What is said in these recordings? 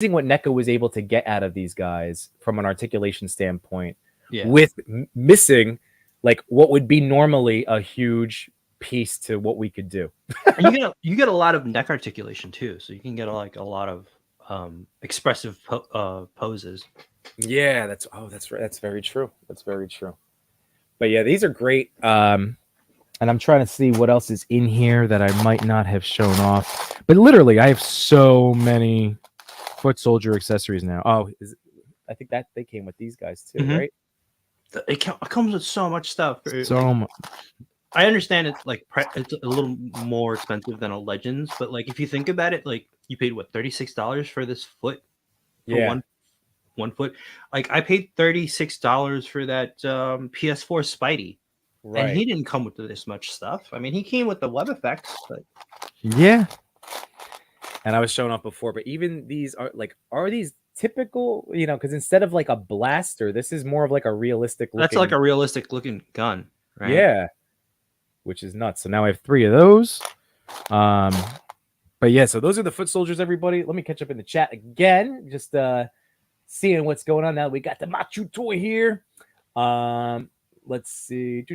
what NECA was able to get out of these guys from an articulation standpoint, Yeah. with missing like what would be normally a huge piece to what we could do. And you get a lot of neck articulation too, so you can get like a lot of expressive poses. Yeah, that's right. That's very true. That's very true. But yeah, these are great. And I'm trying to see what else is in here that I might not have shown off. But literally, I have so many foot soldier accessories now. Oh, I think that they came with these guys too, Mhm. right? It comes with so much stuff. So much. I understand it's like it's a little more expensive than a Legends, but like if you think about it, like you paid what $36 for this foot for Yeah, one foot. Like I paid $36 for that PS4 Spidey, and right. he didn't come with this much stuff. I mean, he came with the web effects, but Yeah. And I was showing off before, but even these are these typical, because instead of like a blaster, this is more of like a realistic that's like looking. a realistic looking gun, right? Yeah, which is nuts. So now I have 3 of those. Um, but yeah, so those are the foot soldiers, everybody. Let me catch up in the chat again. Just seeing what's going on now. We got the Machu toy here. Let's see.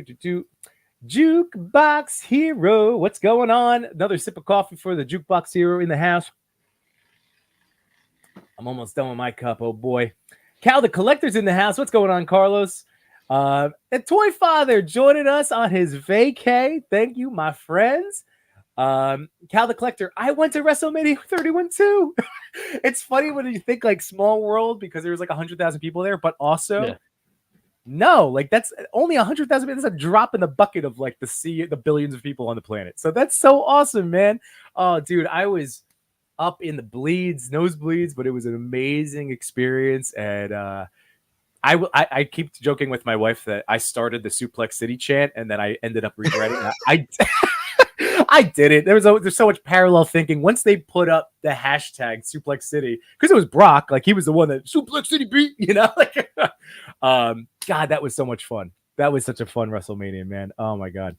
Jukebox Hero. What's going on? Another sip of coffee for the Jukebox Hero in the house. I'm almost done with my cup. Oh boy. Cal the Collector's in the house. What's going on, Carlos? And Toy Father joining us on his vacay. Thank you, my friends. Cal the Collector, I went to WrestleMania 31 too. It's funny when you think like small world because there's like 100,000 people there, but also no, like that's only 100,000. That's a drop in the bucket of like the billions of people on the planet. So that's so awesome, man. Oh, dude, I was up in the nosebleeds, but it was an amazing experience. And I keep joking with my wife that I started the Suplex City chant, and then I ended up regretting that. I did it. There's so much parallel thinking. Once they put up the hashtag Suplex City, because it was Brock, like he was the one that Suplex City beat, like, God, that was so much fun. That was such a fun WrestleMania, man. Oh my God.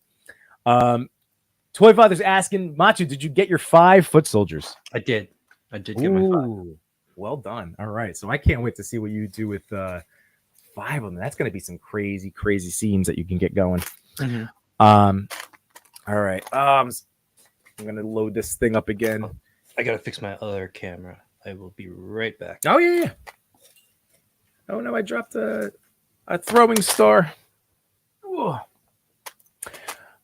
Toy Father's asking, Machu, did you get your 5 foot soldiers? I did get my 5. Well done. All right. So I can't wait to see what you do with 5 of them. That's going to be some crazy, crazy scenes that you can get going. Mm-hmm. All right. I'm going to load this thing up again. I got to fix my other camera. I will be right back. Oh, yeah. Oh, no, I dropped a throwing star. Ooh.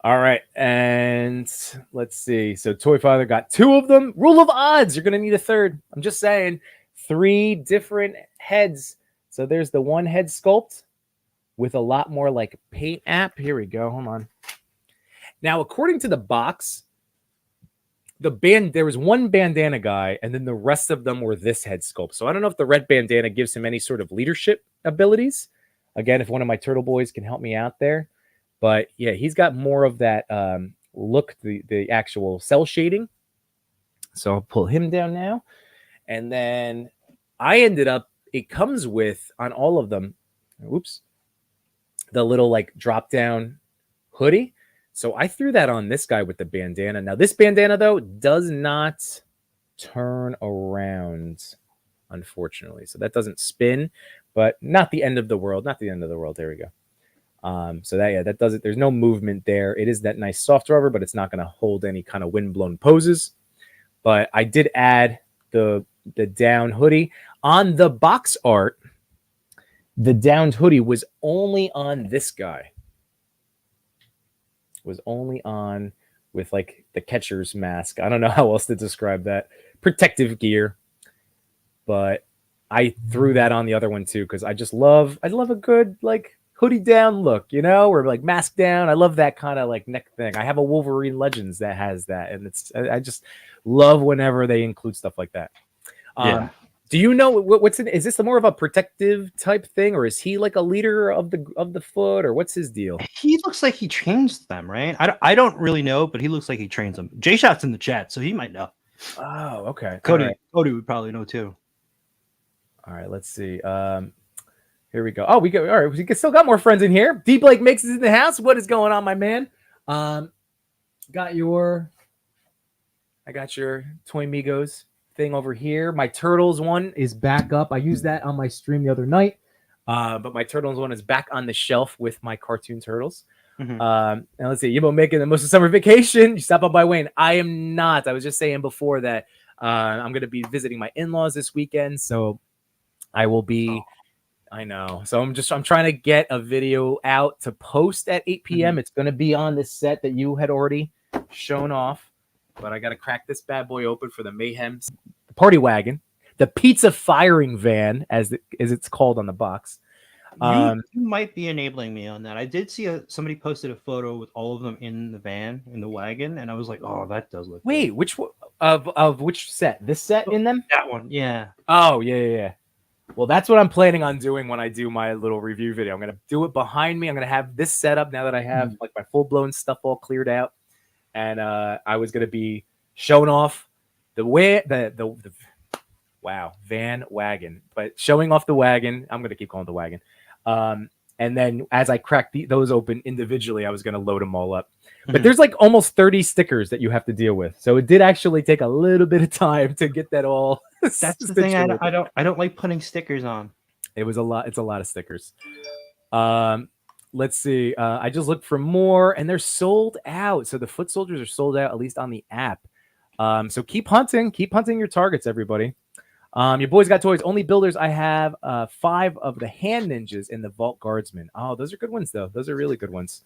All right. And let's see. So Toy Father got 2 of them. Rule of odds. You're going to need a third. I'm just saying 3 different heads. So there's the one head sculpt with a lot more like paint app. Here we go. Hold on. Now, according to the box, there was one bandana guy, and then the rest of them were this head sculpt. So I don't know if the red bandana gives him any sort of leadership abilities. Again, if one of my turtle boys can help me out there. But yeah, he's got more of that look, the actual cell shading. So I'll pull him down now. And then it comes with, on all of them, the little like drop down hoodie. So I threw that on this guy with the bandana. Now, this bandana, though, does not turn around, unfortunately. So that doesn't spin, but not the end of the world. Not the end of the world. There we go. So that does it. There's no movement there. It is that nice soft rubber, but it's not going to hold any kind of windblown poses. But I did add the down hoodie. On the box art, the downed hoodie was only on this guy. Was only on with like the catcher's mask. I don't know how else to describe that. Protective gear. But I threw that on the other one too, because I love a good like hoodie down look, or like mask down. I love that kind of like neck thing. I have a Wolverine Legends that has that, and I just love whenever they include stuff like that. Yeah. Do you know what's in? Is this more of a protective type thing, or is he like a leader of the foot, or what's his deal? He looks like he trains them, right? I don't really know, but he looks like he trains them. J Shot's in the chat, so he might know. Oh, okay. Cody would probably know too. All right, let's see. Here we go. Oh, all right. We still got more friends in here. D Blake makes it in the house. What is going on, my man? I got your Toy Migos. thing over here. My turtles one is back up. I used that on my stream the other night, but my turtles one is back on the shelf with my cartoon turtles. Mhm. And let's see, Yimbo making the most of summer vacation. You stop up by Wayne. I am not. I was just saying before that I'm going to be visiting my in-laws this weekend, so I will be. I know. So I'm trying to get a video out to post at 8 p.m. It's going to be on the set that you had already shown off, but I got to crack this bad boy open for the Mayhem the party wagon, the pizza firing van as it's called on the box. You might be enabling me on that. I did see somebody posted a photo with all of them in the van, in the wagon, and I was like, "Oh, that does look." Wait, good. which of which set? This set in them? That one, yeah. Oh yeah. Well, that's what I'm planning on doing when I do my little review video. I'm gonna do it behind me. I'm gonna have this set up now that I have like my full blown stuff all cleared out, and I was gonna be showing off the way the wow van wagon, but showing off the wagon. I'm gonna keep calling it the wagon. And then as I crack those open individually, I was gonna load them all up. But there's like almost 30 stickers that you have to deal with, so it did actually take a little bit of time to get that all. That's the thing. I don't like putting stickers on. It was a lot. It's a lot of stickers. Let's see. I just looked for more, and they're sold out. So the foot soldiers are sold out, at least on the app. So keep hunting your targets, everybody. Your boys got toys. Only builders. I have 5 of the hand ninjas in the Vault Guardsmen. Oh, those are good ones, though. Those are really good ones.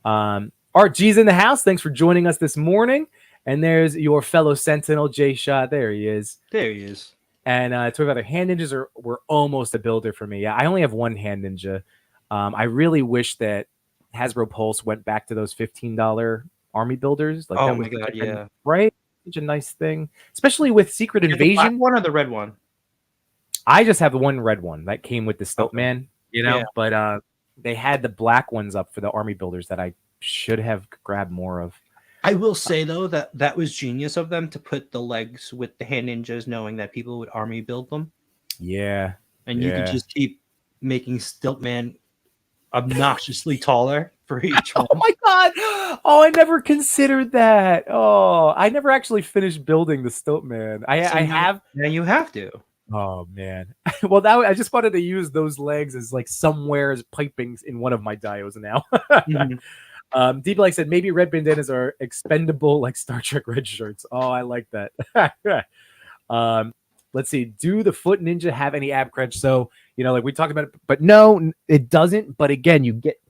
Art G's in the house. Thanks for joining us this morning. And there's your fellow Sentinel, Jay Shot. There he is. There he is. And talking about the hand ninjas were almost a builder for me. Yeah, I only have one hand ninja. I really wish that Hasbro Pulse went back to those $15 army builders. Like, oh my god, yeah, right. Such a nice thing, especially with Secret Invasion. The black one or the red one? I just have the one red one that came with the Stiltman, you know. Yeah. But they had the black ones up for the army builders that I should have grabbed more of. I will say though that was genius of them to put the legs with the hand ninjas, knowing that people would army build them. Yeah, and you could just keep making Stiltman obnoxiously taller for each one. Oh my god! Oh, I never considered that. Oh, I never actually finished building the Stiltman. I have. Now you have to. Oh man. Well, now I just wanted to use those legs as like somewhere as pipings in one of my dios now. Deep Like said maybe red bandanas are expendable like Star Trek red shirts. Oh, I like that. Let's see. Do the Foot Ninja have any ab crunch? So, you know, like we talked about it, but no, it doesn't. But again, you get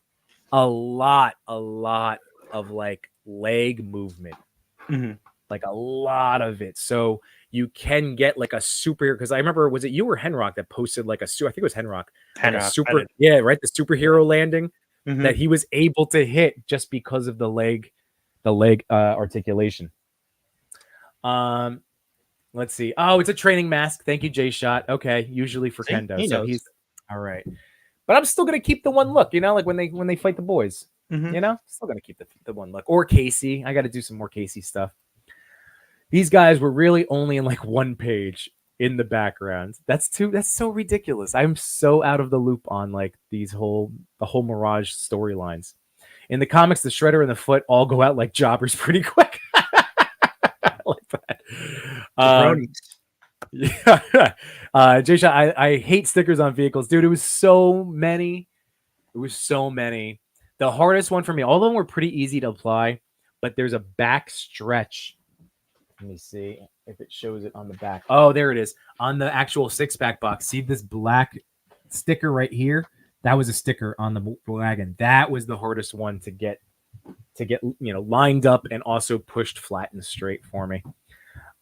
a lot of like leg movement, like a lot of it. So you can get like a superhero. Because I remember, was it you or Henrock that posted like I think it was Henrock. Like a super, yeah, right. The superhero landing that he was able to hit just because of the leg articulation. Let's see. Oh, it's a training mask. Thank you, Jay Shot. Okay, usually for Kendo. So he's all right. But I'm still gonna keep the one look, you know, like when they fight the boys. You know, still gonna keep the one look. Or Casey. I got to do some more Casey stuff. These guys were really only in like one page in the background. That's so ridiculous. I'm so out of the loop on like the whole Mirage storylines. In the comics, the Shredder and the Foot all go out like jobbers pretty quick. I like that. Yeah. Jay Shot, I hate stickers on vehicles, dude. It was so many. The hardest one for me, all of them were pretty easy to apply, but there's a back stretch. Let me see if it shows it on the back. Oh, there it is on the actual 6-pack box. See this black sticker right here? That was a sticker on the wagon. That was the hardest one to get lined up and also pushed flat and straight for me.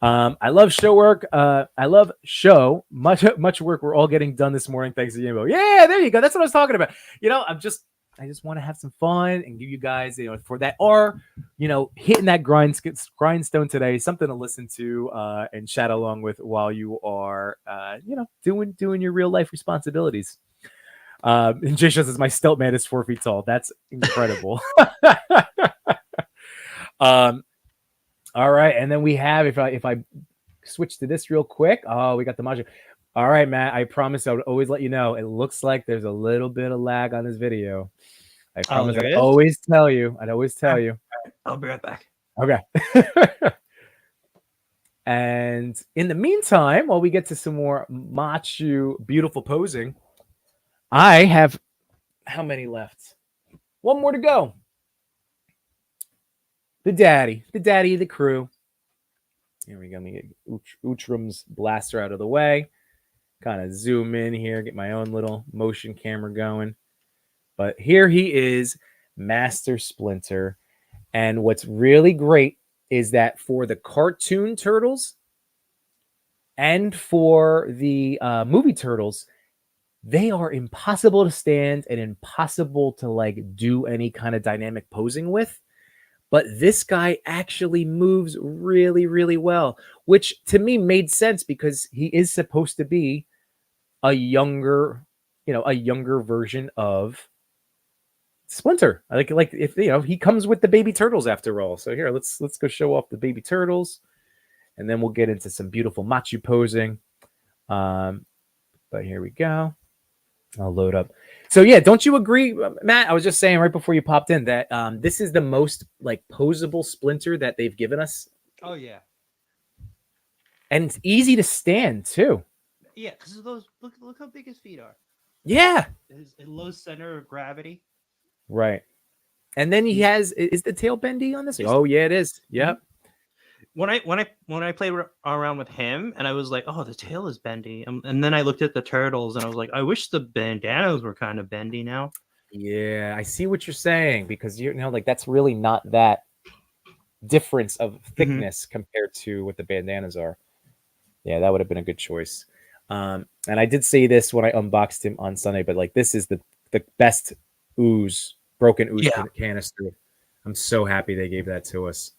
I love show work. I love show much work. We're all getting done this morning. Thanks to Yimbo. Yeah, there you go. That's what I was talking about. You know, I just want to have some fun and give you guys, you know, for that are, you know, hitting that grindstone today, something to listen to and chat along with while you are, you know, doing your real life responsibilities. And Jay says my Stealth Man is 4 feet tall. That's incredible. All right, and then we have if I switch to this real quick. Oh, we got the module. All right, Matt. I promise I would always let you know. It looks like there's a little bit of lag on this video. I promise I'd always tell you. I'd always tell you. I'll be right back. Okay. And in the meantime, while we get to some more Machu beautiful posing, I have how many left? One more to go. The daddy of the crew. Here we go. Let me get Utram's blaster out of the way. Kind of zoom in here, get my own little motion camera going. But here he is, Master Splinter. And what's really great is that for the cartoon turtles and for the movie turtles, they are impossible to stand and impossible to like do any kind of dynamic posing with. But this guy actually moves really, really well, which to me made sense because he is supposed to be a younger, a younger version of Splinter. Like if he comes with the baby turtles after all. So here, let's go show off the baby turtles, and then we'll get into some beautiful Machu posing. But here we go. I'll load up. So yeah, don't you agree, Matt? I was just saying right before you popped in that this is the most like posable Splinter that they've given us. Oh yeah, and it's easy to stand too. Yeah, because of those. Look how big his feet are. Yeah, His low center of gravity. Right. And then he has is the tail bendy on this? Oh yeah, it is. Yep. When I played around with him, and I was like, oh, the tail is bendy, and then I looked at the turtles, and I was like, I wish the bandanas were kind of bendy now. Yeah, I see what you're saying because like that's really not that difference of thickness compared to what the bandanas are. Yeah, that would have been a good choice. And I did say this when I unboxed him on Sunday, but like this is the best broken ooze canister. I'm so happy they gave that to us.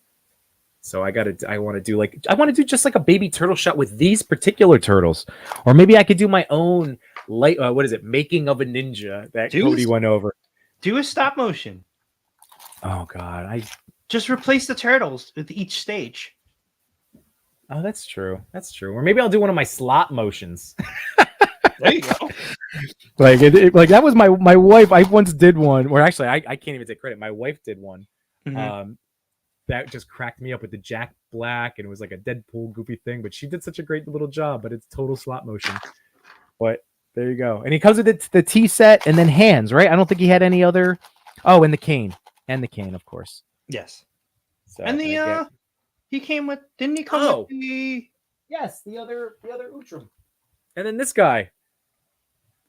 So I want to do just like a baby turtle shot with these particular turtles, or maybe I could do my own making of a ninja that Cody went over. Do a stop motion. Oh God, I just replace the turtles with each stage. Oh, that's true. That's true. Or maybe I'll do one of my slot motions. There you go. Like like that was my wife. I once did one, or actually, I can't even take credit. My wife did one. That just cracked me up with the Jack Black, and it was like a Deadpool goofy thing. But she did such a great little job. But it's total slot motion. But there you go. And he comes with the T set and then hands, right? I don't think he had any other. Oh, and the cane, of course. Yes. So and the he came with. Didn't he come with the? Yes, the other Utram. And then this guy.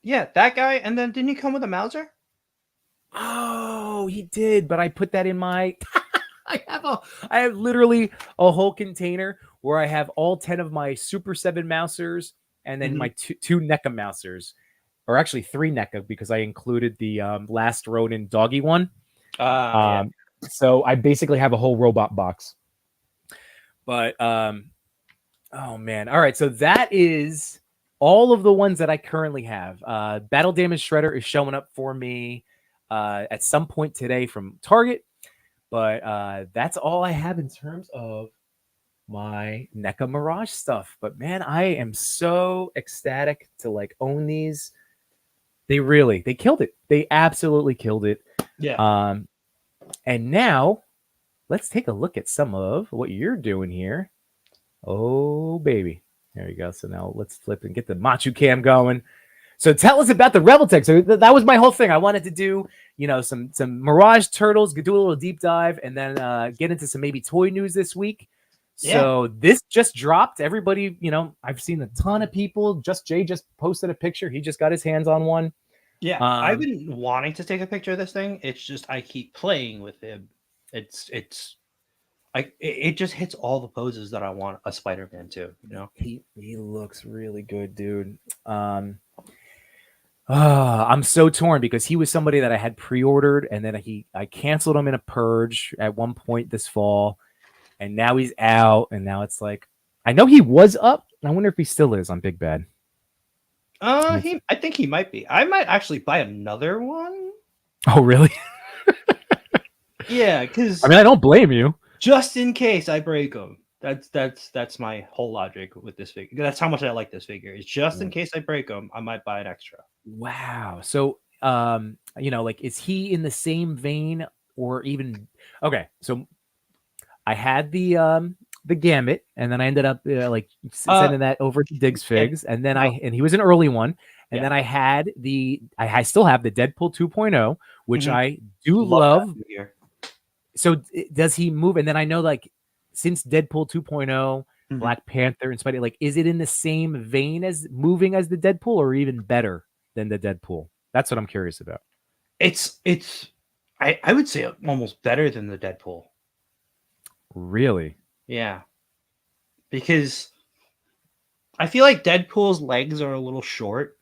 Yeah, that guy. And then didn't he come with a Mauser? Oh, he did. But I put that in my. I have literally a whole container where I have all 10 of my Super 7 Mousers and then my two NECA Mousers, or actually 3 NECA because I included the Last Ronin doggy one. Yeah. So I basically have a whole robot box. But oh man, all right. So that is all of the ones that I currently have. Battle Damage Shredder is showing up for me at some point today from Target. But that's all I have in terms of my NECA Mirage stuff. But man, I am so ecstatic to like own these. They killed it. They absolutely killed it. Yeah. And now let's take a look at some of what you're doing here. Oh baby, there you go. So now let's flip and get the Machu Cam going. So tell us about the Revoltech. So that was my whole thing. I wanted to do, some Mirage Turtles, do a little deep dive, and then get into some maybe toy news this week. Yeah. So this just dropped. Everybody, I've seen a ton of people. Jay just posted a picture. He just got his hands on one. Yeah, I've been wanting to take a picture of this thing. It's just I keep playing with him. It just hits all the poses that I want a Spider-Man to. He looks really good, dude. I'm so torn because he was somebody that I had pre-ordered, and then I canceled him in a purge at one point this fall, and now he's out, and now it's like I know he was up. I wonder if he still is on Big Bad. I think he might be. I might actually buy another one. Oh, really? Yeah, because I don't blame you. Just in case I break them. That's my whole logic with this figure. That's how much I like this figure. It's just in case I break them, I might buy an extra. Wow. So, is he in the same vein or even? Okay, so I had the the Gambit, and then I ended up like sending that over to Diggs yeah. Figs, and then and he was an early one, and Yeah. then I had I still have the Deadpool 2.0, which I do love. Here. So does he move? And then I know like since Deadpool 2.0, Black Panther and Spidey, like is it in the same vein as moving as the Deadpool, or even better than the Deadpool? That's what I'm curious about. It's I would say almost better than the Deadpool. Really? Yeah. Because I feel like Deadpool's legs are a little short.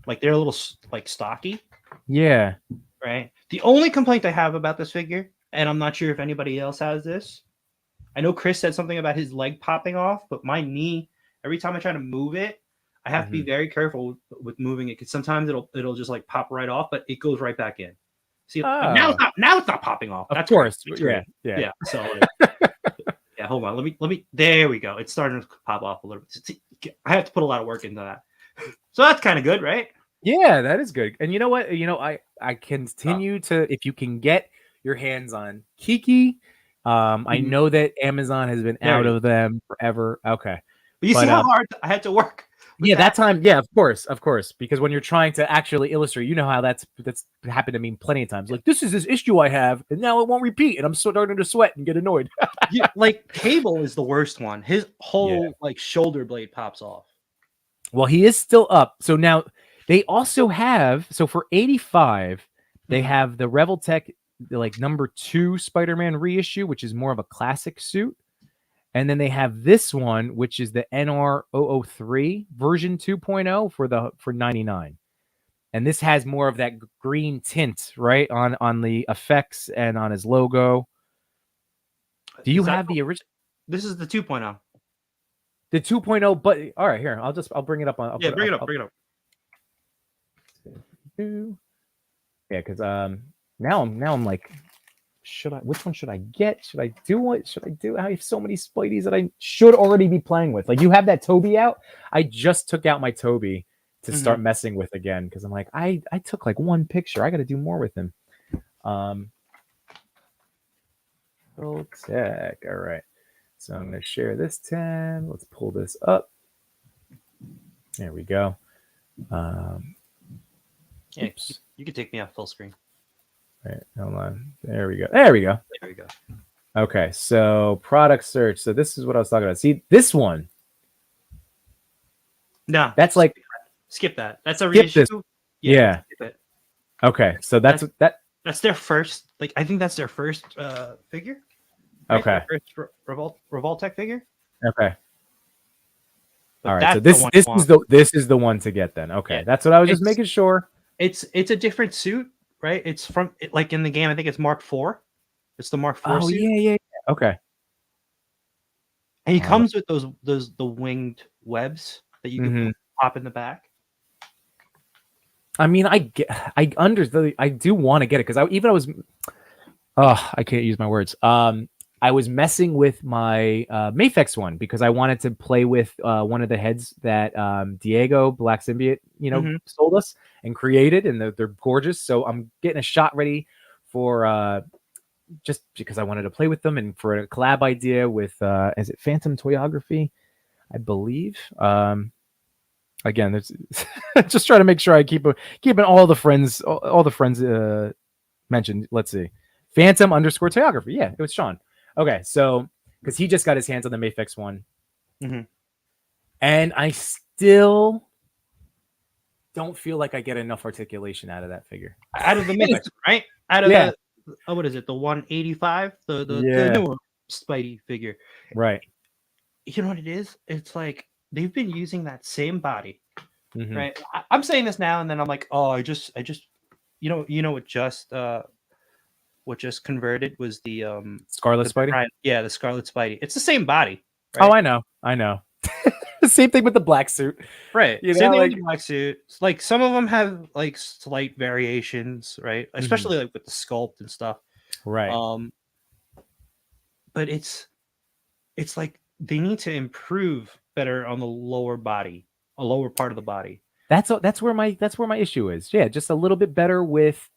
Like they're a little like stocky. Yeah. Right. The only complaint I have about this figure, and I'm not sure if anybody else has this. I know Chris said something about his leg popping off, but my knee, every time I try to move it, I have to be very careful with moving it because sometimes it'll just like pop right off, but it goes right back in. See, now it's not popping off. Of course. Great. Yeah. So yeah, hold on. Let me. There we go. It's starting to pop off a little bit. See, I have to put a lot of work into that. So that's kind of good, right? Yeah, that is good. And you know what? I continue to, if you can get your hands on Kiki. I know that Amazon has been out of them forever. Okay. But you see how hard I had to work. Yeah, that time. Yeah, of course. Because when you're trying to actually illustrate, you know how that's happened to me plenty of times. Like, this is this issue I have, and now it won't repeat, and I'm starting to sweat and get annoyed. Yeah, like Cable is the worst one. His whole like shoulder blade pops off. Well, he is still up. So now they also have, so for 85, they have the Revoltech like #2 Spider-Man reissue, which is more of a classic suit. And then they have this one, which is the NR003 version 2.0 for 99. And this has more of that green tint, right? On the effects and on his logo. Do you have the original? This is the 2.0. The 2.0, but all right, here. I'll bring it up on. Bring it up. Yeah, because now I'm like, which one should I get? Should I do what? Should I do? I have so many Spideys that I should already be playing with. Like, you have that Toby out. I just took out my Toby to start messing with again because I'm like, I took like one picture. I got to do more with him. Tech. All right. So I'm going to share this tab. Let's pull this up. There we go. Yeah, you can take me off full screen. All right, hold on. There we go. Okay, so product search. So this is what I was talking about. See, this one. No, that's like skip that. That's a reissue. Yeah. Skip it. Okay, so that's their first. Like, I think that's their first figure. Right? Okay. Their first Revoltech figure. Okay. But all right, so this is the one to get then. Okay, that's what I was just making sure. It's a different suit, right? It's from like in the game. I think it's Mark IV. It's the Mark IV suit. Yeah. Okay. And he comes with the winged webs that you can pop in the back. I mean, I do want to get it because I can't use my words. I was messing with my Mafex one because I wanted to play with one of the heads that Diego Black Symbiote, sold us and created, and they're gorgeous. So I'm getting a shot ready for just because I wanted to play with them and for a collab idea with is it Phantom Toyography, I believe. Again, there's just trying to make sure I keeping all the friends mentioned. Let's see, Phantom _ Toyography. Yeah, it was Sean. Okay, so because he just got his hands on the Mafex one, and I still don't feel like I get enough articulation out of that figure. Out of the Mafex, right? Out of the what is it? The 185, the newer Spidey figure, right? You know what it is? It's like they've been using that same body, right? I'm saying this now, and then I'm like, oh, I just, you know what just converted was the Scarlet Spidey. The Scarlet Spidey. It's the same body. Right? Oh, I know. Same thing with the black suit. Right. Same thing with the black suit. It's like some of them have like slight variations, right? Especially like with the sculpt and stuff. Right. But it's like they need to improve better on the lower body, a lower part of the body. That's where my issue is. Yeah, just a little bit better with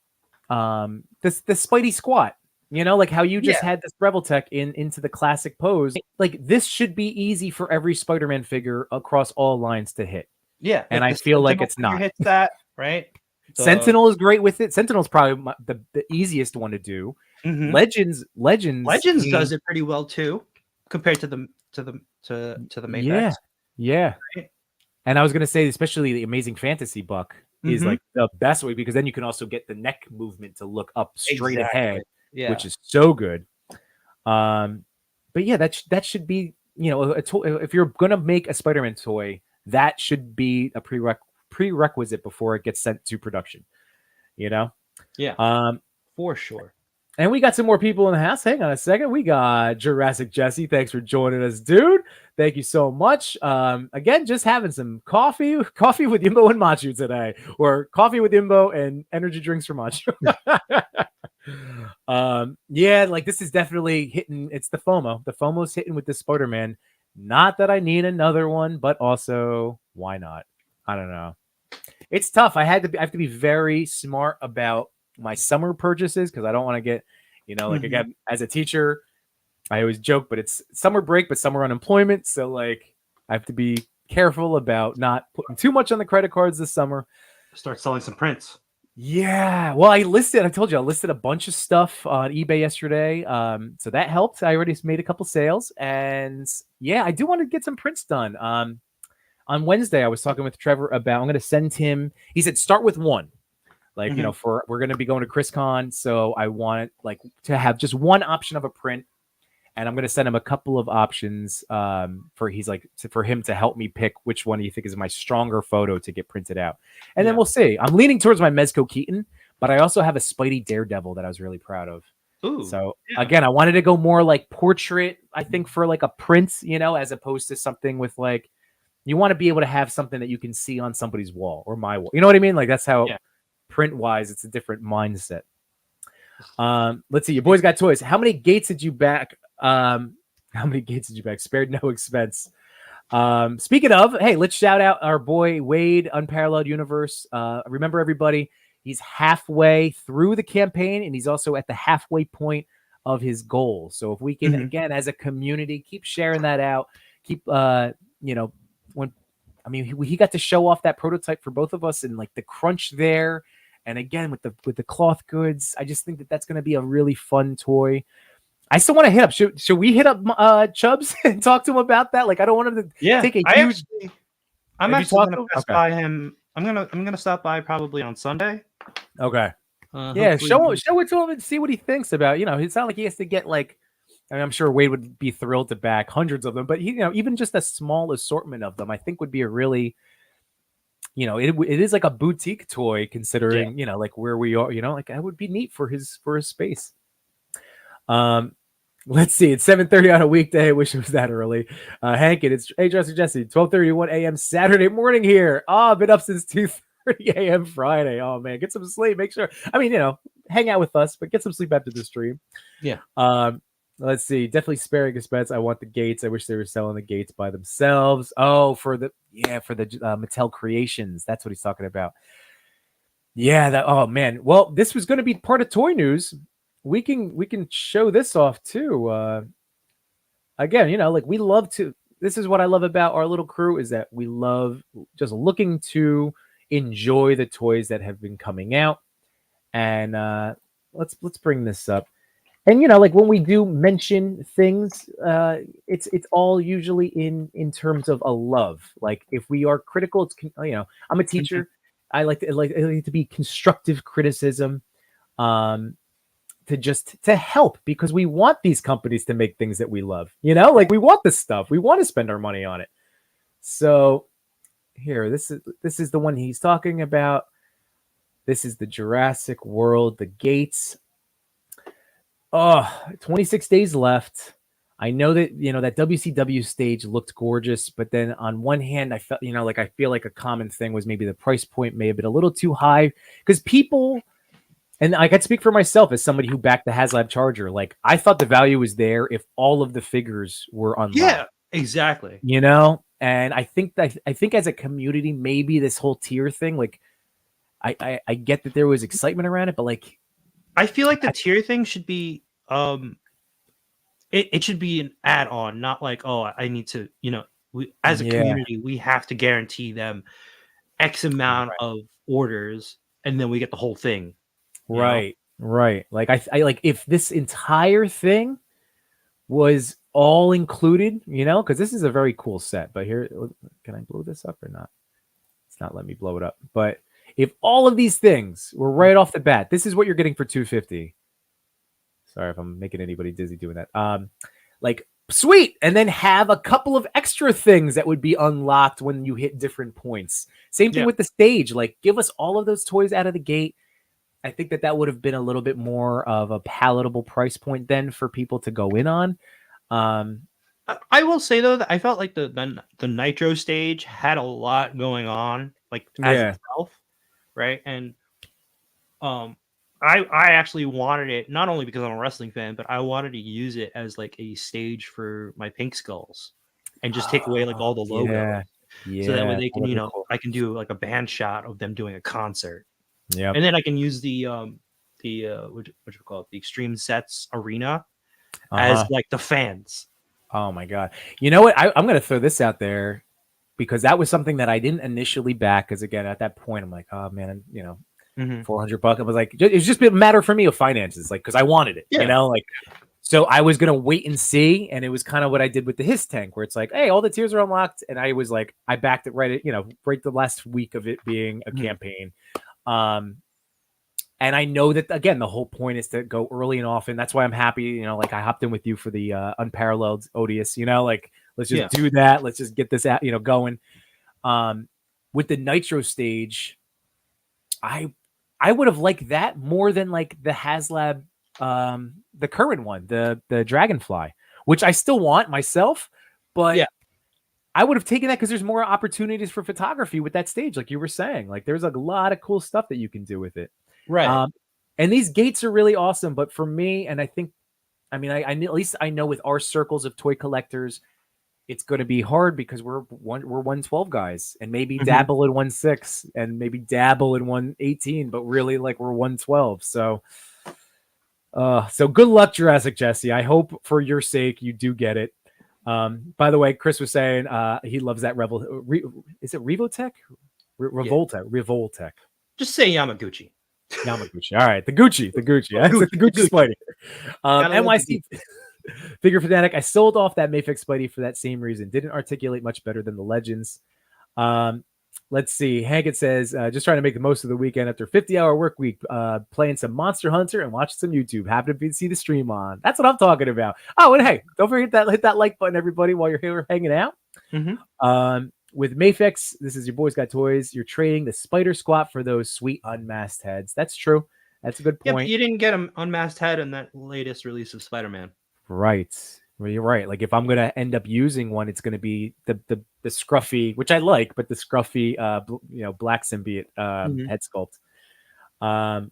the Spidey squat. You know, like how you just Yeah. had this Rebel Tech into the classic pose. Like this should be easy for every Spider-Man figure across all lines to hit. Yeah, And like I the feel like Sentinel it's figure not. hits that, right? The Sentinel is great with it. Sentinel's probably the easiest one to do. Mhm. Legends Legends came. does it pretty well too, compared to the Yeah, Maplex. yeah. Right? And I was gonna say, especially the Amazing Fantasy Buck is Mhm. like the best way because then you can also get the neck movement to look up straight Exactly. ahead, Yeah. which is so good. But yeah, that should be if you're gonna make a Spider-Man toy, that should be a prerequisite before it gets sent to production. You know. Yeah, Um, for sure. And we got some more people in the house. Hang on a second. We got Jurassic Jesse. Thanks for joining us, dude. Thank you so much. Again, just having some coffee with Yimbo and Machu today, or coffee with Yimbo and energy drinks for Machu. Yeah, like this is definitely hitting. It's the FOMO. The FOMO's hitting with this Spider-Man. Not that I need another one, but also why not? I don't know. It's tough. I have to be very smart about my summer purchases because I don't want to get, like Mhm. again, as a teacher, I always joke, but it's summer break, but summer unemployment. So like I have to be careful about not putting too much on the credit cards this summer. Start selling some prints. Yeah. Well, I told you I listed a bunch of stuff on eBay yesterday. So that helped. I already made a couple sales. And yeah, I do want to get some prints done. On Wednesday, I was talking with Trevor about I'm going to send him. He said start with one, like Mhm. we're going to be going to ChrisCon, so I want like to have just one option of a print, and I'm going to send him a couple of options for him to help me pick which one do you think is my stronger photo to get printed out, and then Yeah. we'll see. I'm leaning towards my Mezco Keaton, but I also have a Spidey Daredevil that I was really proud of. Ooh. So Yeah. again, I wanted to go more like portrait. I think for like a print, as opposed to something with like. You want to be able to have something that you can see on somebody's wall or my wall. You know what I mean? Like that's how print wise, it's a different mindset. Let's see. Your boys got toys. How many gates did you back? Spared no expense. Speaking of, hey, let's shout out our boy Wade, Unparalleled Universe. Remember everybody, he's halfway through the campaign and he's also at the halfway point of his goal. So if we can, again, as a community, keep sharing that out, keep, he got to show off that prototype for both of us and like the crunch there. And again, with the cloth goods, I just think that that's going to be a really fun toy. I still want to hit up. Should we hit up Chubbs and talk to him about that? Like, I don't want him to take a huge. I'm actually gonna pass by him. I'm gonna stop by probably on Sunday. Okay. Yeah, show it to him and see what he thinks about. It's not like he has to get like. I mean, I'm sure Wade would be thrilled to back hundreds of them, but even just a small assortment of them, I think would be a really. It is like a boutique toy considering like where we are. Like that would be neat for his space. Let's see. It's 7:30 on a weekday. I wish it was that early. Hankin, it's Jesse, 12:31 a.m. Saturday morning here. I've been up since 2:30 a.m. Friday. Oh man, get some sleep. Make sure. I mean, hang out with us, but get some sleep after the stream. Yeah. Let's see. Definitely sparing expense. I want the gates. I wish they were selling the gates by themselves. Oh, for the Mattel Creations. That's what he's talking about. Yeah. Oh man. Well, this was going to be part of toy news. We can show this off too. Again, like we love to. This is what I love about our little crew is that we love just looking to enjoy the toys that have been coming out. And let's bring this up. And like when we do mention things, it's all usually in terms of a love. Like if we are critical, it's I'm a teacher. I like to be constructive criticism. To help because we want these companies to make things that we love, like we want this stuff. We want to spend our money on it. So here, this is the one he's talking about. This is the Jurassic World, the gates. 26 days left. I know that, that WCW stage looked gorgeous, but then on one hand, I felt, I feel like a common thing was maybe the price point may have been a little too high because people, and I can speak for myself as somebody who backed the HasLab Charger. Like I thought the value was there if all of the figures were unlocked. Yeah, exactly. And I think as a community, maybe this whole tier thing, like I get that there was excitement around it, but like I feel like the tier thing should be um, it should be an add-on, not like, oh, I need to, we as a Yeah. community, we have to guarantee them X amount Right. of orders, and then we get the whole thing. You know? Right. Right. Like I like if this entire thing was all included, because this is a very cool set. But here, can I blow this up or not? It's not letting me blow it up. But if all of these things were right off the bat, this is what you're getting for 250. Sorry if I'm making anybody dizzy doing that. Like sweet, and then have a couple of extra things that would be unlocked when you hit different points. Same thing Yeah. with the stage. Like give us all of those toys out of the gate. I think that would have been a little bit more of a palatable price point then for people to go in on. I will say though that I felt like the Nitro stage had a lot going on, like as Yeah. itself, right? And um, I actually wanted it not only because I'm a wrestling fan, but I wanted to use it as like a stage for my Pink Skulls, and just take away like all the logos, Yeah. so that way Yeah. they That can, would be cool. I can do like a band shot of them doing a concert, Yep. and then I can use the what you call it, the Extreme Sets Arena as Uh-huh. like the fans. Oh my God. You know what? I'm gonna throw this out there because that was something that I didn't initially back. Because again, at that point, I'm like, oh man, Mm-hmm. $400. I was like, it's just been a matter for me of finances, like because I wanted it, Yeah. like. So I was gonna wait and see, and it was kind of what I did with the His tank, where it's like, hey, all the tiers are unlocked, and I was like, I backed it right at right the last week of it being a campaign. And I know that again, the whole point is to go early and often. That's why I'm happy, like I hopped in with you for the unparalleled Odious, like let's just do that. Let's just get this out, going. With the Nitro stage, I would have liked that more than like the HasLab, the current one, the Dragonfly, which I still want myself, but Yeah. I would have taken that because there's more opportunities for photography with that stage, like you were saying. Like there's a lot of cool stuff that you can do with it. Right. And these gates are really awesome. But for me, and I think, I mean, I at least I know with our circles of toy collectors, it's going to be hard because we're 112 guys, and maybe dabble in 16, and maybe dabble in 118, but really like we're 112. So good luck, Jurassic Jesse. I hope for your sake you do get it. By the way, Chris was saying he loves that is it Revotech? Revoltech. Just say Yamaguchi. Yamaguchi. All right, the Gucci. That's like the Gucci Spidey. NYC Figure Fanatic. I sold off that Mayfix Spidey for that same reason. Didn't articulate much better than the Legends. Let's see. Hankett says, just trying to make the most of the weekend after 50-hour work week, playing some Monster Hunter and watching some YouTube. Happy to see the stream on. That's what I'm talking about. Oh, and hey, don't forget hit that like button, everybody, while you're here hanging out. With Mayfix, this is your Boys Got Toys. You're trading the Spider Squat for those sweet unmasked heads. That's true. That's a good point. Yeah, but you didn't get an unmasked head in that latest release of Spider-Man. Right. Well, you're right. Like if I'm gonna end up using one, it's gonna be the scruffy, which I like, but the scruffy, black symbiote head sculpt. And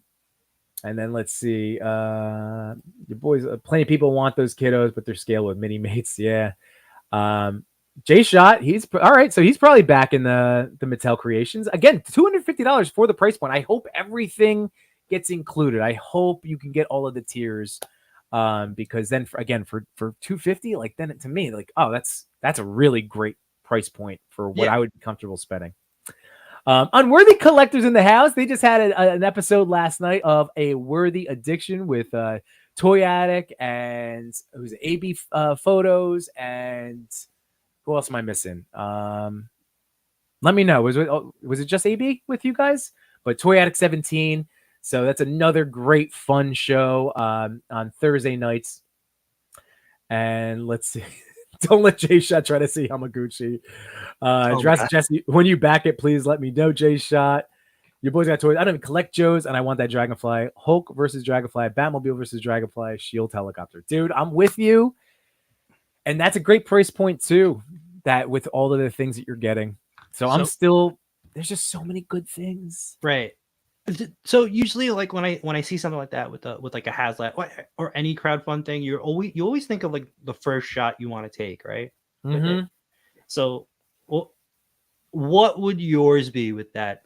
then let's see. Your boys, plenty of people want those kiddos, but they're scaled with mini mates. Yeah. J Shot, he's all right. So he's probably back in the Mattel Creations again. $250 for the price point. I hope everything gets included. I hope you can get all of the tiers. Because then for $250, like then to me, like, oh, that's a really great price point for what I would be comfortable spending. Unworthy collectors in the house. They just had an episode last night of a worthy addiction with Toy Addict and who's AB photos, and who else am I missing? Let me know. Was it just AB with you guys? But Toy Addict 17. So that's another great fun show on Thursday nights. And let's see. Don't let J Shot try to see Hamaguchi. Jurassic Jesse, when you back it, please let me know, J Shot. Your boys got toys. I don't even collect Joe's, and I want that Dragonfly. Hulk versus Dragonfly. Batmobile versus Dragonfly. Shield helicopter. Dude, I'm with you. And that's a great price point, too, that with all of the things that you're getting. So I'm still, there's just so many good things. Right. So usually, like when I see something like that with like a HasLab or any crowdfund thing, you always think of like the first shot you want to take, right? Mm-hmm. So, what would yours be with that,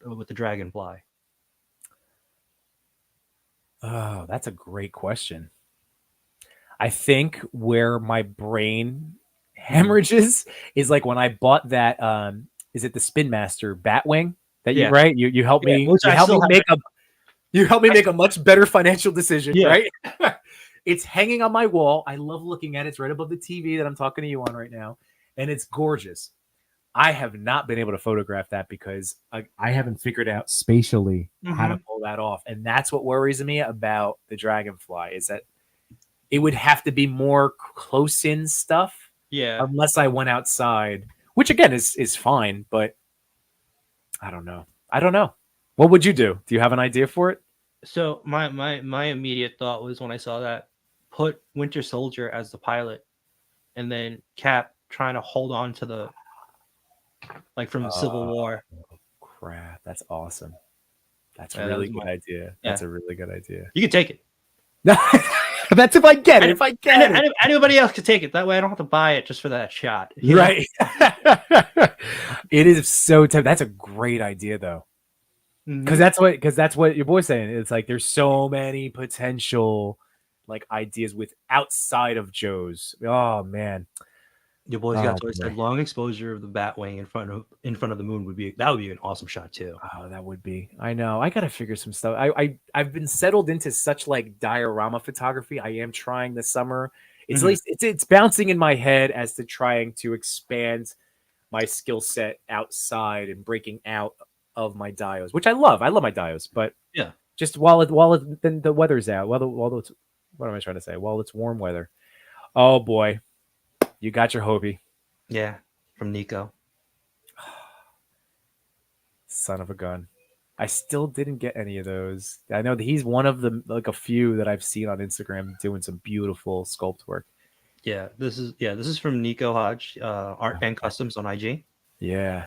with the Dragonfly? Oh, that's a great question. I think where my brain hemorrhages is like when I bought that. Is it the Spin Master Batwing that you Yeah, right? You helped yeah. me. Which You I helped me still have. make a. You helped me make a much better financial decision, Yeah. right? It's hanging on my wall. I love looking at it. It's right above the TV that I'm talking to you on right now, and it's gorgeous. I have not been able to photograph that because I haven't figured out spatially how to pull that off, and that's what worries me about the Dragonfly is that it would have to be more close in stuff Yeah. unless I went outside, which again is fine, but I don't know. I don't know. What would you do? Do you have an idea for it? So my immediate thought was when I saw that, put Winter Soldier as the pilot, and then Cap trying to hold on to the from the Civil War. Crap, that's awesome. That's a Yeah, that really was good idea. yeah. That's a really good idea. You can take it. That's if I get it. If I get it. Anybody else could take it. That way, I don't have to buy it just for that shot. Right. It is so tough. That's a great idea, though. Because that's what your boy's saying. It's like there's so many potential like ideas with outside of Joe's. Oh man. Your boy's got boy. said long exposure of the Batwing in front of the moon would be an awesome shot too. Oh, that would be. I know. I gotta figure some stuff. I've been settled into such like diorama photography. I am trying this summer. It's at least it's bouncing in my head as to trying to expand my skill set outside and breaking out of my dios, which I love. I love my dios, but yeah, just then the weather's out. While it's what am I trying to say? While it's warm weather. Oh boy. You got your Hobie. Yeah, from Nico. Son of a gun. I still didn't get any of those. I know that he's one of the like a few that I've seen on Instagram doing some beautiful sculpt work. Yeah, this is from Nico Hodge, Art and Customs on IG. Yeah.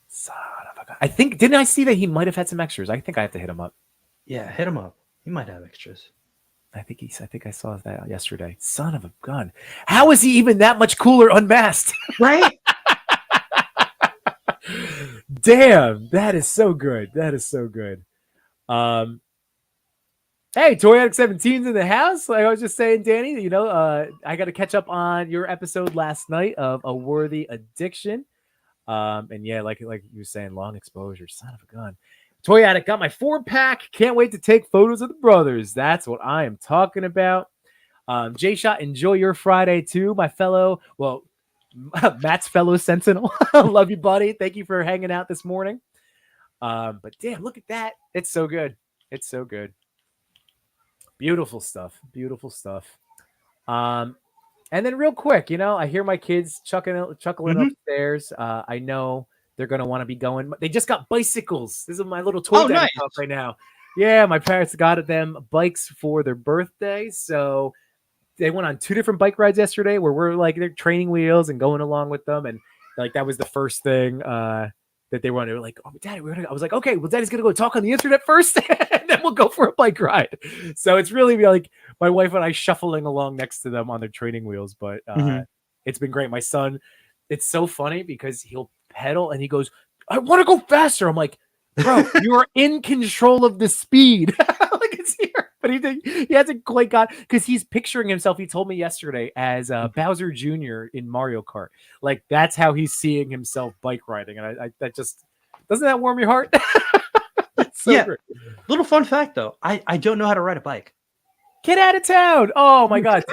Son of a gun. I think didn't I see that he might have had some extras? I think I have to hit him up. Yeah, hit him up. He might have extras. I think I saw that yesterday. Son of a gun. How is he even that much cooler unmasked? Right? Damn, that is so good. That is so good. Hey, Toy Addict 17's in the house. Like I was just saying, Danny, I got to catch up on your episode last night of A Worthy Addiction. And yeah, like you were saying, long exposure, son of a gun. Toy Addict got my 4-pack. Can't wait to take photos of the brothers. That's what I am talking about. J-Shot, enjoy your Friday too, my fellow, Matt's fellow Sentinel. Love you, buddy. Thank you for hanging out this morning. But damn, look at that. It's so good. It's so good. Beautiful stuff. Beautiful stuff. And then real quick, I hear my kids chuckling upstairs. I know they're going to want to be going. They just got bicycles. This is my little toy daddy talk right now. Yeah, my parents got them bikes for their birthday. So they went on 2 different bike rides yesterday where we're like, they're training wheels and going along with them. And like, that was the first thing that they wanted. They were like, oh, Daddy, I was like, okay, well, Daddy's going to go talk on the internet first and then we'll go for a bike ride. So it's really like my wife and I shuffling along next to them on their training wheels. But it's been great. My son, it's so funny because he'll pedal and he goes, I want to go faster. I'm like, bro, you are in control of the speed. Like it's here. But he hasn't quite got, because he's picturing himself, he told me yesterday, as Bowser Jr. in Mario Kart. Like that's how he's seeing himself bike riding. And I that just, doesn't that warm your heart? So great. Little fun fact though, I don't know how to ride a bike. Get out of town. Oh my God.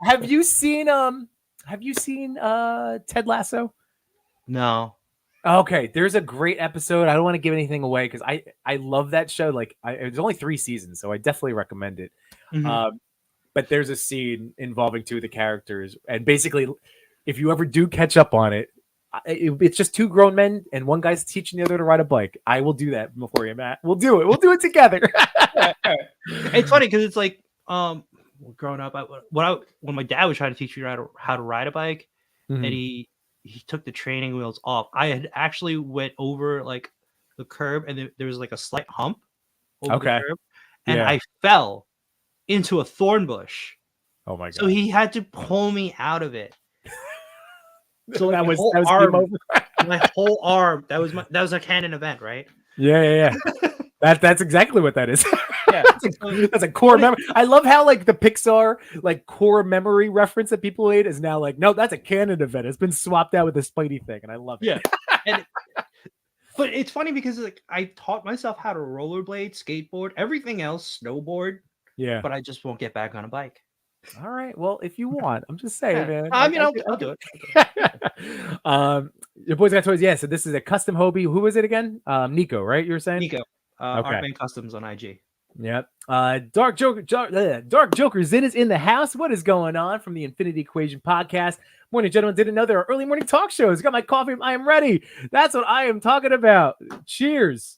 Have you seen Ted Lasso? No. Okay, there's a great episode. I don't want to give anything away because I love that show. Like, it's only 3 seasons, so I definitely recommend it. But there's a scene involving 2 of the characters, and basically, if you ever do catch up on it, it's just 2 grown men, and one guy's teaching the other to ride a bike. I will do that before you, Matt. We'll do it. We'll do it together. It's funny because it's like, growing up, when my dad was trying to teach me how to ride a bike, and he took the training wheels off. I had actually went over like the curb and there was like a slight hump over the curb, and I fell into a thorn bush. Oh my God. So he had to pull me out of it. So like my whole arm, that was a canon event, right? Yeah. That's exactly what that is. Yeah. That's a core memory. I love how like the Pixar like core memory reference that people made is now like, no, that's a canon event. It's been swapped out with the Spidey thing, and I love it. Yeah. And but it's funny because like I taught myself how to rollerblade, skateboard, everything else, snowboard, Yeah. but I just won't get back on a bike. All right. Well, if you want, I'm just saying, Yeah. man. I mean, I'll do it. Your boys got toys. Yeah. So this is a custom Hobie. Who was it again? Nico, right? You were saying? Nico, Okay. Artman Customs on IG. Yep. Dark Joker Zin is in the house. What is going on from the Infinity Equation podcast? Morning, gentlemen. Didn't know there are early morning talk shows. Got my coffee. I am ready. That's what I am talking about. Cheers.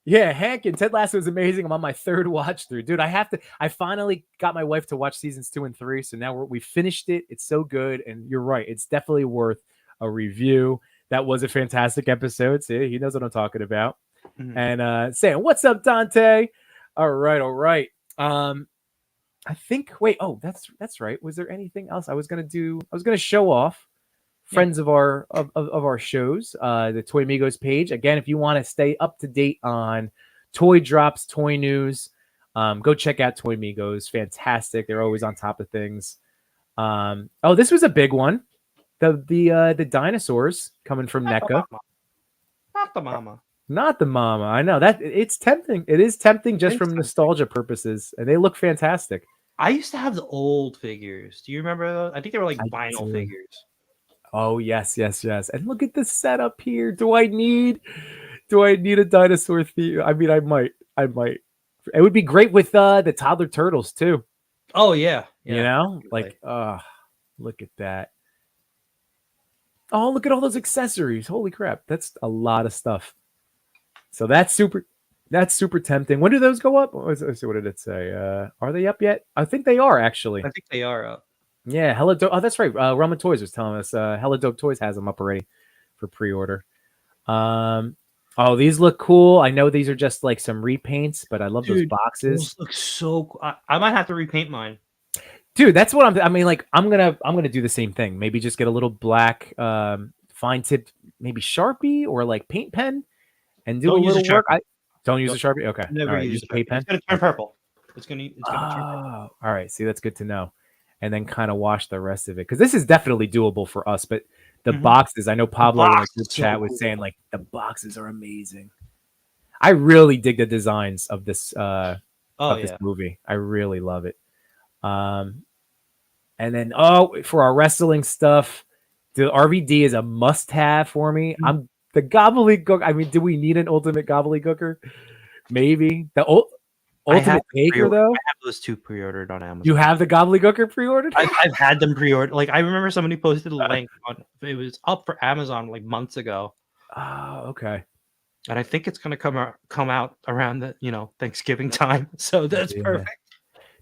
Yeah, Hank and Ted Lasso is amazing. I'm on my third watch through, dude. I finally got my wife to watch seasons 2 and 3. So now we finished it. It's so good. And you're right. It's definitely worth a review. That was a fantastic episode. See, he knows what I'm talking about. Mm-hmm. And saying, what's up, Dante? All right. I think, that's right. Was there anything else I was going to show off friends of our shows, the Toy Migos page. Again, if you want to stay up to date on toy drops, toy news, go check out Toy Migos. Fantastic. They're always on top of things. This was a big one. The dinosaurs coming from NECA. Not the mama. I know that it's tempting. It is tempting just from nostalgia purposes, and they look fantastic. I used to have the old figures. Do you remember those? I think they were like vinyl figures. Oh, yes. And look at the setup here. Do I need a dinosaur theme? I mean, I might. It would be great with the toddler turtles too. Oh yeah. You know, like look at that. Oh, look at all those accessories. Holy crap. That's a lot of stuff. So that's super tempting. When do those go up? What did it say? Are they up yet? I think they are, actually. I think they are up. Yeah, Hella Dope. Oh, that's right. Roman Toys was telling us Hella Dope Toys has them up already for pre-order. These look cool. I know these are just like some repaints, but I love those boxes. Those look so cool. I might have to repaint mine. Dude, that's what I'm gonna do the same thing. Maybe just get a little black fine tipped, maybe Sharpie or like paint pen and do a little work. Don't use a Sharpie. Okay. Never use a paint pen. It's gonna turn purple. It's gonna turn purple. All right. See, that's good to know. And then kind of wash the rest of it, because this is definitely doable for us. But the boxes, I know Pablo in the chat was saying like the boxes are amazing. I really dig the designs of this this movie. I really love it. And then for our wrestling stuff, the RVD is a must-have for me. I'm the gobbledygook. I mean, do we need an ultimate gobbledygooker? Maybe the Ultimate Taker, though. I have those two pre-ordered on Amazon. You have the gobbledygooker pre-ordered? I've had them pre-ordered. Like I remember somebody posted a link on. It was up for Amazon like months ago. Oh, okay. And I think it's gonna come out around the Thanksgiving time. So that's perfect.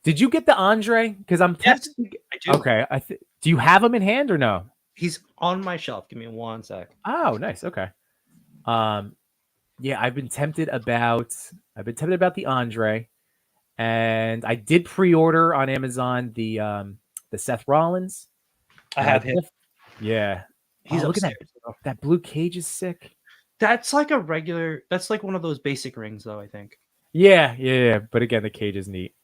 Did you get the Andre? Because I'm tempted. I do. Okay. Do you have him in hand or no? He's on my shelf. Give me 1 sec. Oh, nice. Okay. Yeah, I've been tempted about the Andre, and I did pre-order on Amazon the Seth Rollins. I have him. Yeah. He's look at that blue cage is sick. That's like that's like one of those basic rings though, I think. Yeah. But again, the cage is neat.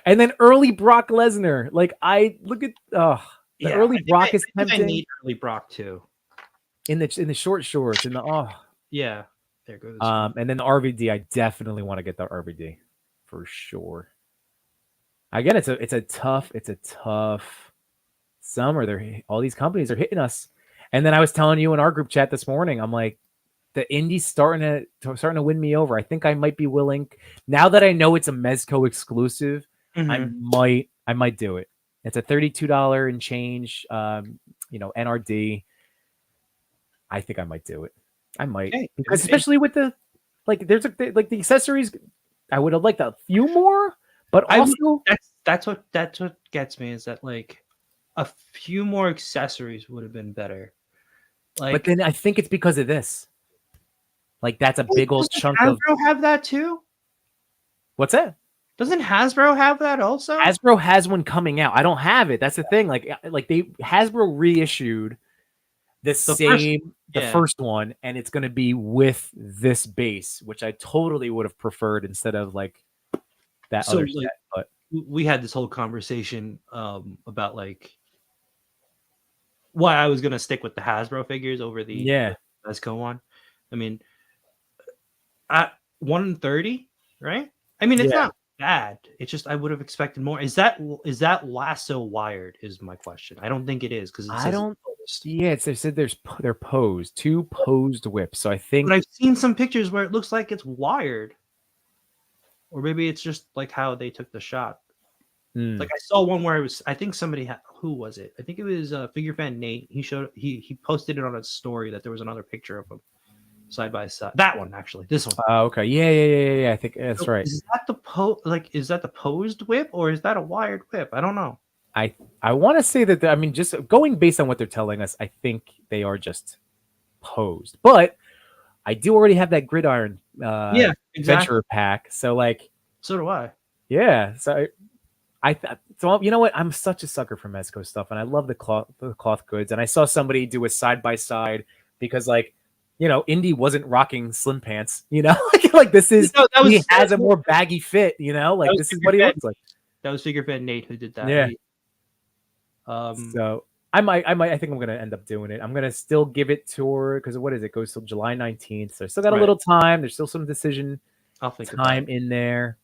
And then early Brock Lesnar. Like early Brock is tempting. I need early Brock too. In the short shorts, yeah, there goes. And then the RVD, I definitely want to get the RVD for sure. Again, it's a tough summer. All these companies are hitting us. And then I was telling you in our group chat this morning, I'm like, the indie's starting to win me over. I think I might be willing, now that I know it's a Mezco exclusive. I might do it. It's a $32 and change, NRD. I think I might do it. I might, because especially with the the accessories, I would have liked a few more, but also that's what gets me is that like a few more accessories would have been better. But then I think it's because of this. Like that's a big old chunk of. Hasbro have that too? What's that? Doesn't Hasbro have that also? Hasbro has one coming out. I don't have it. That's the thing. Like Hasbro reissued the The first, same, the yeah. first one, and it's going to be with this base, which I totally would have preferred instead of like that So other like set. But we had this whole conversation about like why I was gonna stick with the Hasbro figures over the yeah, Mezco one. I mean, at 130, right? I mean, it's yeah, not bad. It's just I would have expected more. Is that lasso wired? Is my question. I don't think it is because it I says it's don't. posed. Yeah, it's they said they're posed, two posed whips. So I But think I've seen some pictures where it looks like it's wired, or maybe it's just like how they took the shot. Like hmm, I saw one where it was. I think somebody had. Who was it? I think it was figure fan Nate. He posted it on a story that there was another picture of them side by side. That one actually. This one. okay, yeah. I think that's So right. is that the is that the posed whip or is that a wired whip? I don't know. I I want to say that I mean, just going based on what they're telling us, I think they are just posed. But I do already have that gridiron Yeah, exactly. adventurer pack, so like, So do I. yeah. So so you know what? I'm such a sucker for Mezco stuff, and I love the cloth goods. And I saw somebody do a side by side because like. Indy wasn't rocking slim pants. Like this is No, he has a more baggy fit. Like this is what he looks like. That was figure fan Nate who did that. Yeah. Um So I think I'm gonna end up doing it. I'm gonna still give it to her because what is it? Goes till July 19th. So I still got a right. little time. There's still some decision I'll think about time it. in there.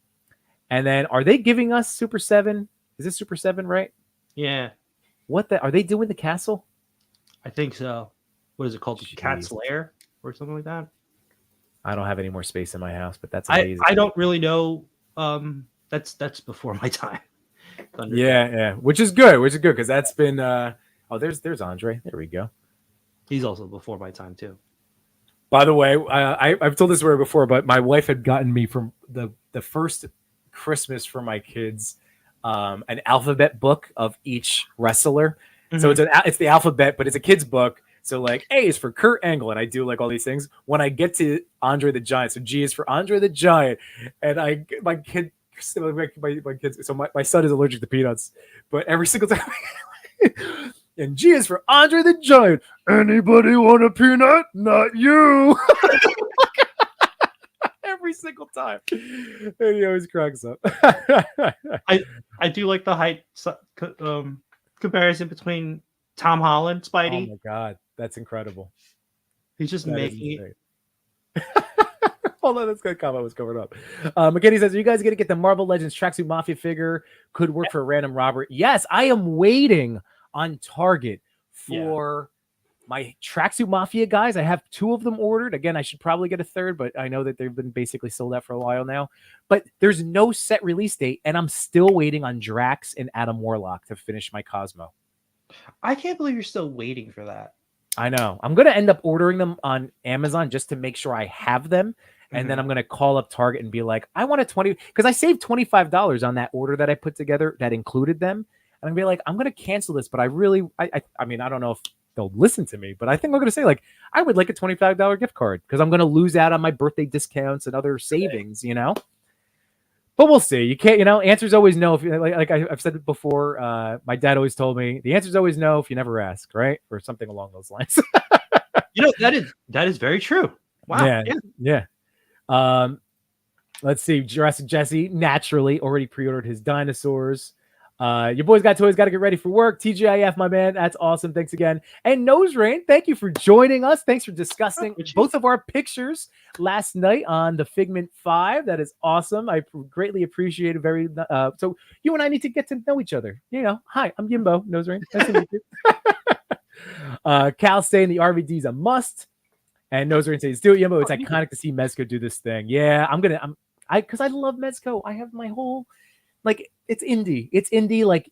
And then are they giving us Super 7? Is this Super 7, right? Yeah, What the are they doing the castle? I think so. What is it called? The Cat's Jeez. Lair or something like that? I don't have any more space in my house, but that's I amazing. I don't really know. That's before my time. Yeah. Which is good, because that's been oh there's Andre. There we go. He's also before my time too. By the way, I've told this story before, but my wife had gotten me from the first Christmas for my kids an alphabet book of each wrestler. So it's the alphabet, but it's a kid's book. So like A is for Kurt Angle, and I do like all these things. When I get to Andre the Giant, so G is for Andre the Giant, and my kids. So my son is allergic to peanuts, but every single time. And G is for Andre the Giant. Anybody want a peanut? Not you. Every single time. And he always cracks up. I do like the height comparison between Tom Holland, Oh Spidey. my God. That's incredible. He's just That is making it. insane. Hold on, that's good comment was coming up. McKinney says, are you guys going to get the Marvel Legends Tracksuit Mafia figure? Could work for a random robber. Yes, I am waiting on Target for my Tracksuit Mafia guys. I have 2 of them ordered. Again, I should probably get a third, but I know that they've been basically sold out for a while now. But there's no set release date, and I'm still waiting on Drax and Adam Warlock to finish my Cosmo. I can't believe you're still waiting for that. I know. I'm going to end up ordering them on Amazon just to make sure I have them. And then I'm going to call up Target and be like, I want a 20, because I saved $25 on that order that I put together that included them. And I'm be like, I'm going to cancel this, but I mean, I don't know if they'll listen to me, but I think I'm going to say like, I would like a $25 gift card because I'm going to lose out on my birthday discounts and other savings, But we'll see. You can't, answers always no. If like I've said it before, my dad always told me the answer's always no if you never ask, right? Or something along those lines. That is very true. Wow. Yeah. Let's see. Jurassic Jesse naturally already pre-ordered his dinosaurs. Your boys got toys, got to get ready for work. TGIF, my man, that's awesome. Thanks again. And Nose Rain, thank you for joining us. Thanks for discussing both of our pictures last night on the Figment 5. That is awesome. I greatly appreciate it. So you and I need to get to know each other. Hi, I'm Yimbo. Nose Rain. Nice to meet you. Cal saying the RVD is a must. And Nose Rain says, do it, Yimbo. It's iconic to see Mezco do this thing. Yeah, because I love Mezco. I have my whole, it's indie. Like,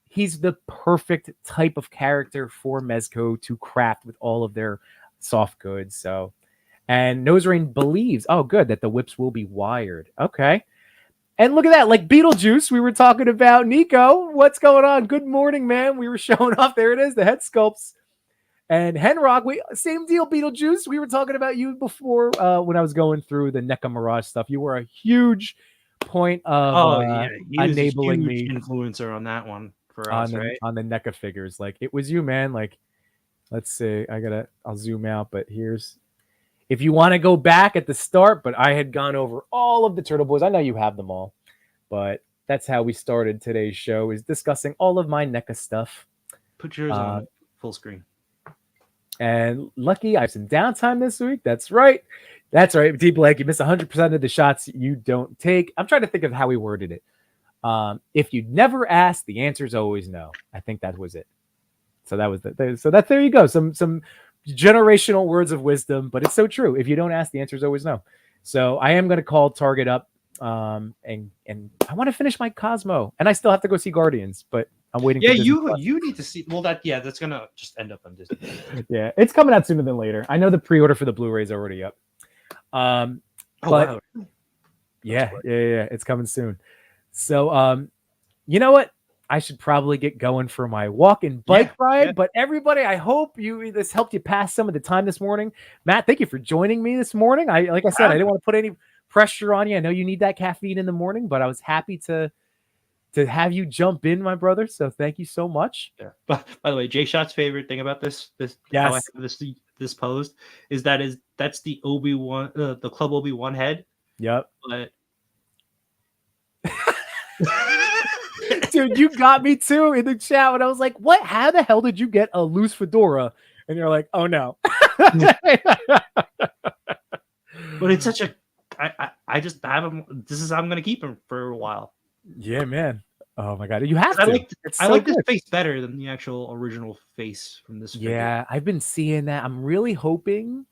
he's the perfect type of character for Mezco to craft with all of their soft goods. So, and Nose Rain believes, oh, good, that the whips will be wired. Okay. And look at that, like Beetlejuice, we were talking about. Nico, what's going on? Good morning, man. We were showing off. There it is, the head sculpts. And Henrock, same deal, Beetlejuice. We were talking about you before when I was going through the NECA Mirage stuff. You were a huge point of enabling me influencer on that one for us, right? On the NECA figures. Like, it was you, man. Like, Let's see. I'll zoom out, but here's if you want to go back at the start, but I had gone over all of the Turtle Boys. I know you have them all, but that's how we started today's show is discussing all of my NECA stuff. Put yours on full screen. And lucky I have some downtime this week. That's right. That's right. D Blake, you miss 100% of the shots you don't take. I'm trying to think of how we worded it. If you never ask, the answer is always no. I think that was it. So that was there you go. Some generational words of wisdom, but it's so true. If you don't ask, the answer is always no. So I am going to call Target up, and I want to finish my Cosmo, and I still have to go see Guardians, but I'm waiting. Yeah, you need to see. Well, that's gonna just end up on Disney. Yeah, it's coming out sooner than later. I know the pre-order for the Blu-ray is already up. But wow. Yeah, it's coming soon. So, you know what? I should probably get going for my walk and bike ride. Yeah. But everybody, I hope this helped you pass some of the time this morning. Matt, thank you for joining me this morning. Like I said, I didn't want to put any pressure on you. I know you need that caffeine in the morning, but I was happy to have you jump in, my brother. So thank you so much. Yeah. By the way, Jay Shot's favorite thing about this how I have this posed is that's the Obi-Wan, the Club Obi-Wan head. Yep. But dude, you got me too in the chat when I was like, "What? How the hell did you get a loose fedora?" And you're like, "Oh no." But it's such a. I just have him. I'm gonna keep him for a while. Yeah, man. Oh my god, you have to. I like this face better than the actual original face from this. Yeah, I've been seeing that. I'm really hoping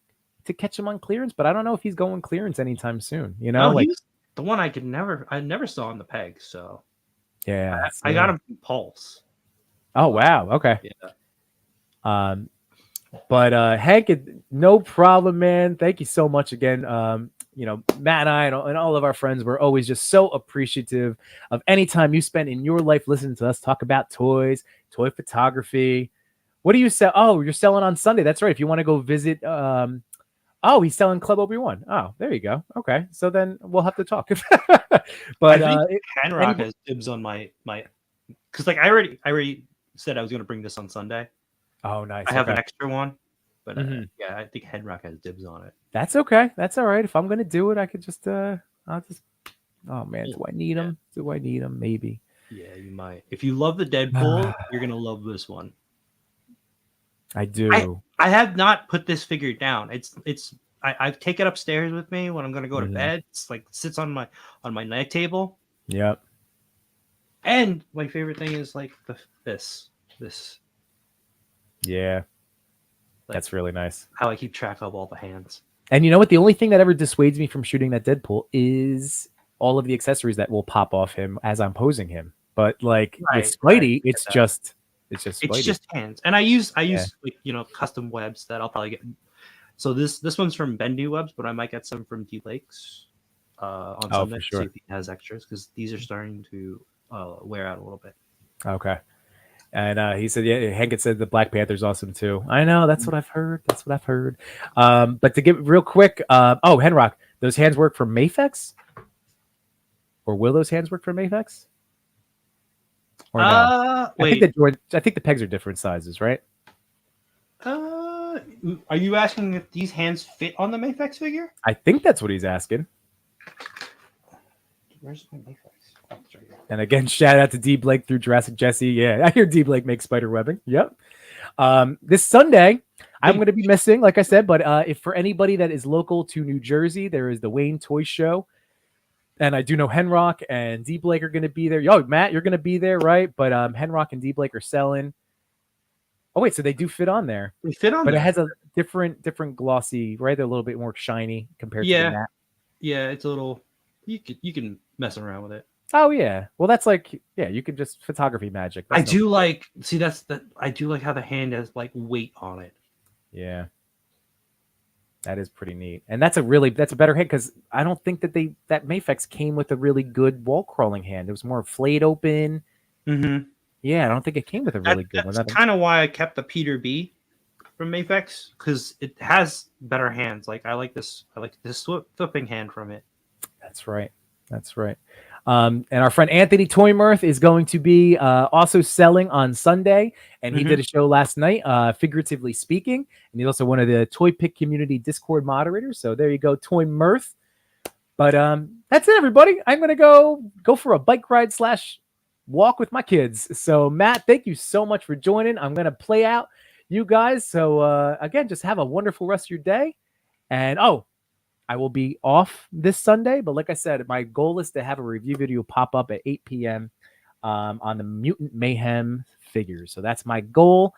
to catch him on clearance, but I don't know if he's going clearance anytime soon. You know, like he's the one I never saw on the peg. So yeah, I got him from Pulse. Oh wow, okay. Yeah. But Hank, no problem, man. Thank you so much again. Matt and I and all of our friends were always just so appreciative of any time you spend in your life listening to us talk about toys, toy photography. What do you sell? Oh, you're selling on Sunday. That's right. If you want to go visit, he's selling Club Obi-Wan. Oh, there you go. Okay, so then we'll have to talk. But I think Hanrock has dibs on my because like I already said I was going to bring this on Sunday. Oh, nice. I have an extra one, but I think Henrock has dibs on it. That's okay. That's all right. If I'm gonna do it, I could just I'll just. Oh man, do I need them? Do I need them? Maybe. Yeah, you might. If you love the Deadpool, you're gonna love this one. I do. I have not put this figure down. I take it upstairs with me when I'm gonna go to bed. It's like sits on my night table. Yep. And my favorite thing is like this. Yeah. That's really nice. How I keep track of all the hands. And you know what? The only thing that ever dissuades me from shooting that Deadpool is all of the accessories that will pop off him as I'm posing him. But like with Spidey, it's just Spidey. It's just hands. And I use like custom webs that I'll probably get. So this one's from Bendy Webs, but I might get some from D Lakes on Sunday. For sure. See if he has extras because these are starting to wear out a little bit. Okay. And he said, yeah, Hank had said the Black Panther's awesome too. I know, that's what I've heard. But to get real quick, Henrock, those hands work for Mafex? Or will those hands work for Mafex? Or no? Wait. I think the pegs are different sizes, right? Are you asking if these hands fit on the Mafex figure? I think that's what he's asking. Where's my Mafex? Oh, it's right here. And again, shout out to D Blake through Jurassic Jesse. Yeah, I hear D Blake make spider webbing. Yep. This Sunday, I'm going to be missing, like I said, but if for anybody that is local to New Jersey, there is the Wayne Toy Show. And I do know Henrock and D Blake are going to be there. Yo, Matt, you're going to be there, right? But Henrock and D Blake are selling. Oh, wait, so they do fit on there. They fit on but there. It has a different glossy, right? They're a little bit more shiny compared to the matte. Yeah, it's a little, you can mess around with it. Oh yeah, well that's like you could just photography magic. I do like how the hand has like weight on it. Yeah, that is pretty neat, and that's a better hand because I don't think that Mafex came with a really good wall crawling hand. It was more flayed open. Mm-hmm. Yeah, I don't think it came with a really good one. That's kind of why I kept the Peter B from Mafex because it has better hands. Like I like this flipping hand from it. That's right. And our friend Anthony Toymirth is going to be also selling on Sunday. And he did a show last night, figuratively speaking. And he's also one of the Toy Pick community Discord moderators. So there you go, Toymirth. But that's it, everybody. I'm gonna go for a bike ride / walk with my kids. So Matt, thank you so much for joining. I'm gonna play out you guys. So again, just have a wonderful rest of your day. And I will be off this Sunday, but like I said, my goal is to have a review video pop up at 8 p.m. On the Mutant Mayhem figures. So that's my goal,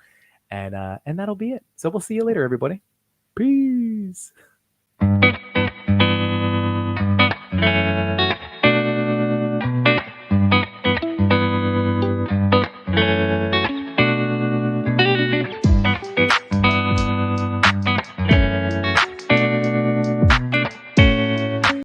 and that'll be it. So we'll see you later, everybody. Peace.